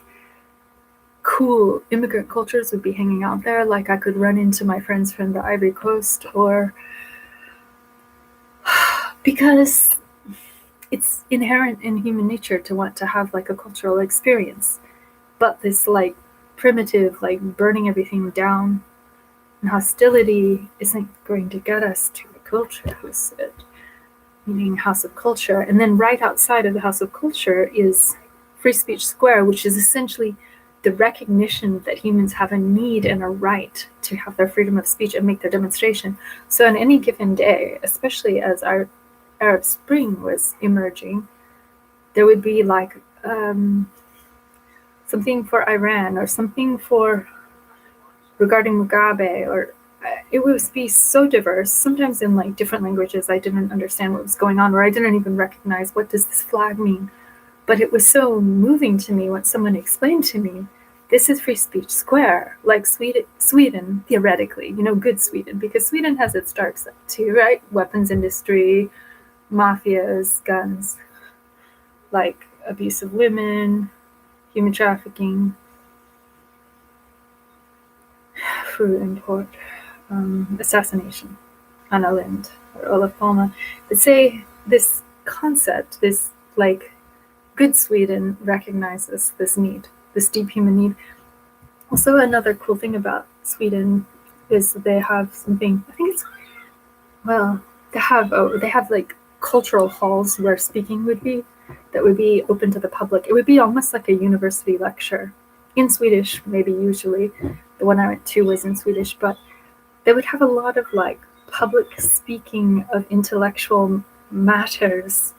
cool immigrant cultures would be hanging out there. Like I could run into my friends from the Ivory Coast, or because it's inherent in human nature to want to have like a cultural experience. But this like primitive, like burning everything down and hostility isn't going to get us to a culture huset, meaning House of Culture. And then right outside of the House of Culture is Free Speech Square, which is essentially the recognition that humans have a need and a right to have their freedom of speech and make their demonstration. So on any given day, especially as our Arab Spring was emerging, there would be like something for Iran or something for regarding Mugabe, or it would be so diverse, sometimes in like different languages. I didn't understand what was going on, or I didn't even recognize what does this flag mean. But it was so moving to me when someone explained to me, this is Free Speech Square, like Sweden, theoretically, good Sweden, because Sweden has its dark side too, right? Weapons industry, mafias, guns, like abuse of women, human trafficking, fruit import, assassination, Anna Lindh or Olof Palme. But say this concept, this like good Sweden recognizes this need, this deep human need. Also, another cool thing about Sweden is that they have something, I think it's Well, they have like cultural halls where speaking would be, that would be open to the public. It would be almost like a university lecture in Swedish, maybe usually. The one I went to was in Swedish, but they would have a lot of like public speaking of intellectual matters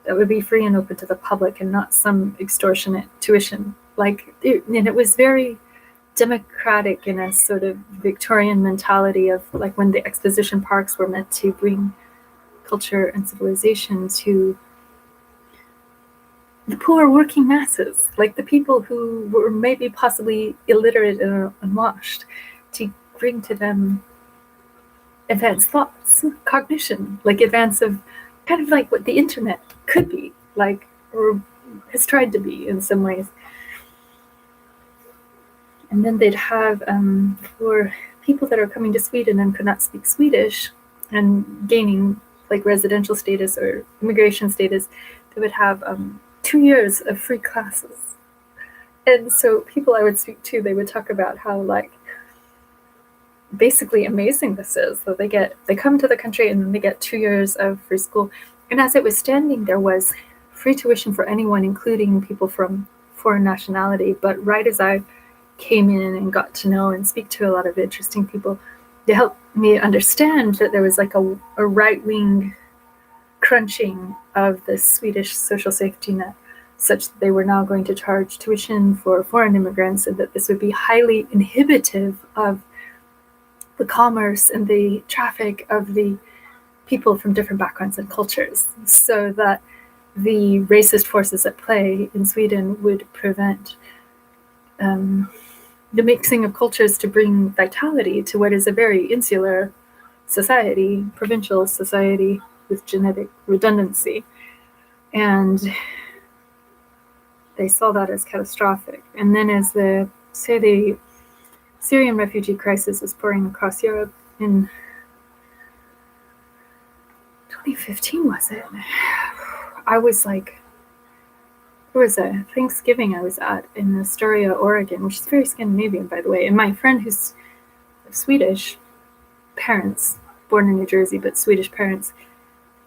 that would be free and open to the public and not some extortionate tuition. And it was very democratic in a sort of Victorian mentality of like when the exposition parks were meant to bring culture and civilization to the poor working masses, like the people who were maybe possibly illiterate and unwashed, to bring to them advanced thoughts, cognition, like advance of kind of like what the internet could be, like, or has tried to be in some ways. And then they'd have, for people that are coming to Sweden and could not speak Swedish and gaining like residential status or immigration status, they would have 2 years of free classes. And so people I would speak to, they would talk about how like basically amazing this is, that they come to the country and then they get 2 years of free school. And as it was standing, there was free tuition for anyone, including people from foreign nationality. But right as I came in and got to know and speak to a lot of interesting people, they helped me understand that there was like a right-wing crunching of the Swedish social safety net, such that they were now going to charge tuition for foreign immigrants, and that this would be highly inhibitive of the commerce and the traffic of the people from different backgrounds and cultures, so that the racist forces at play in Sweden would prevent the mixing of cultures to bring vitality to what is a very insular society, provincial society with genetic redundancy. And they saw that as catastrophic. And then as the Syrian refugee crisis was pouring across Europe in 2015, was it? I was like, there was a Thanksgiving I was at in Astoria, Oregon, which is very Scandinavian, by the way. And my friend, who's Swedish parents, born in New Jersey, but Swedish parents,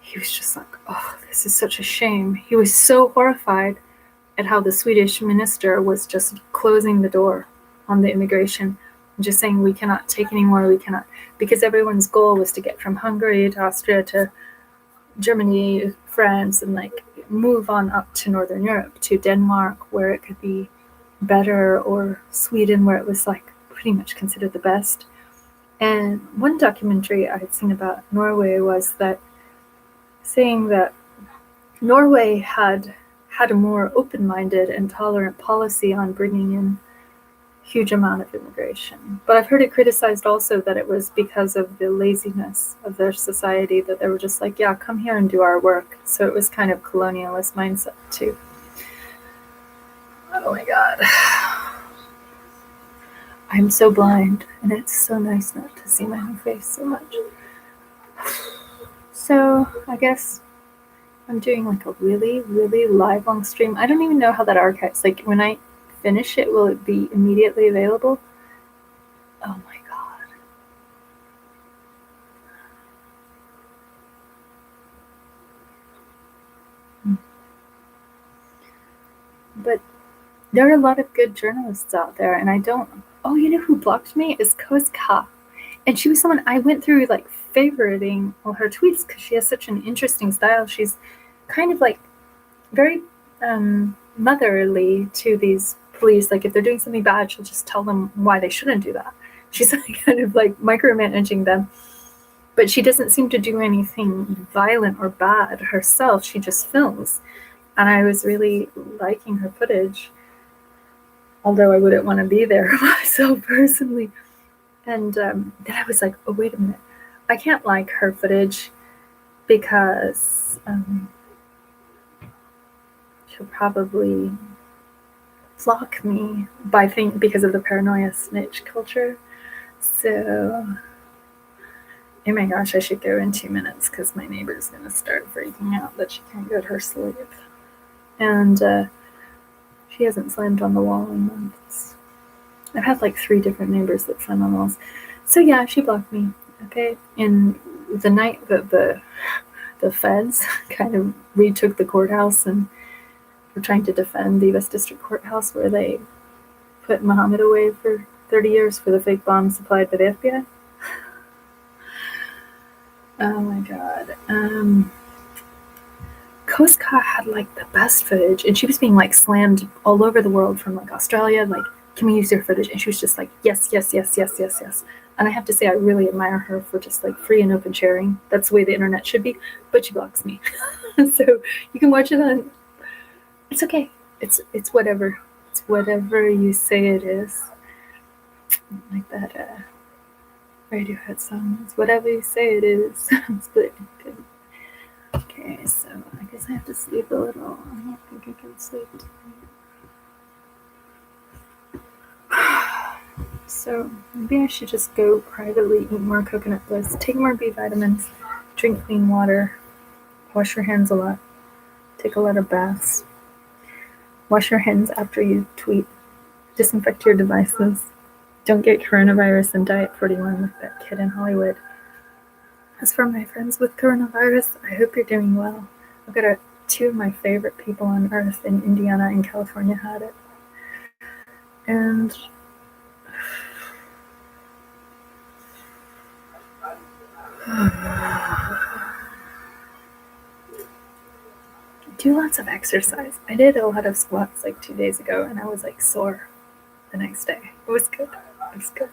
he was just like, oh, this is such a shame. He was so horrified at how the Swedish minister was just closing the door on the immigration, and just saying, we cannot take anymore, we cannot, because everyone's goal was to get from Hungary to Austria to Germany, France, and like move on up to Northern Europe, to Denmark, where it could be better, or Sweden, where it was like pretty much considered the best. And one documentary I had seen about Norway was that saying that Norway had a more open-minded and tolerant policy on bringing in huge amount of immigration. But I've heard it criticized also that it was because of the laziness of their society, that they were just like, yeah, come here and do our work. So it was kind of colonialist mindset too. Oh my God. I'm so blind, and it's so nice not to see my own face so much. So I guess I'm doing like a really, really live long stream. I don't even know how that archives, like when I finish it, will it be immediately available? Oh my God. But there are a lot of good journalists out there, and I don't, oh, you know who blocked me? Is Kozka. And she was someone I went through like favoriting all her tweets because she has such an interesting style. She's kind of like very motherly to these police. Like if they're doing something bad, she'll just tell them why they shouldn't do that. She's like kind of like micromanaging them, but she doesn't seem to do anything violent or bad herself. She just films, and I was really liking her footage, although I wouldn't want to be there myself personally. And then I was like, oh, wait a minute, I can't like her footage because she'll probably block me because of the paranoia snitch culture. So, oh my gosh, I should go in 2 minutes because my neighbor's gonna start freaking out that she can't go to her sleep. And she hasn't slammed on the wall in months. I've had like 3 different neighbors that slam on walls. So yeah, she blocked me. Okay, and the night that the feds kind of retook the courthouse and were trying to defend the U.S. District Courthouse where they put Muhammad away for 30 years for the fake bomb supplied by the FBI. Oh my god. Coast Guard had like the best footage, and she was being like slammed all over the world from like Australia, like, can we use your footage? And she was just like, yes, yes, yes, yes, yes, yes. And I have to say, I really admire her for just like free and open sharing. That's the way the internet should be, but she blocks me. So you can watch it on, it's okay. It's whatever. It's whatever you say it is. Like that Radiohead song. It's whatever you say it is. It's good. Good. Okay, so I guess I have to sleep a little. I don't think I can sleep tonight. So maybe I should just go privately eat more coconut bliss, take more B vitamins, drink clean water, wash your hands a lot, take a lot of baths, wash your hands after you tweet, disinfect your devices, don't get coronavirus and Diet 41 like that kid in Hollywood. As for my friends with coronavirus, I hope you're doing well. I've got two of my favorite people on earth in Indiana and California had it. And do lots of exercise. I did a lot of squats like 2 days ago, and I was like sore the next day. It was good. It was good.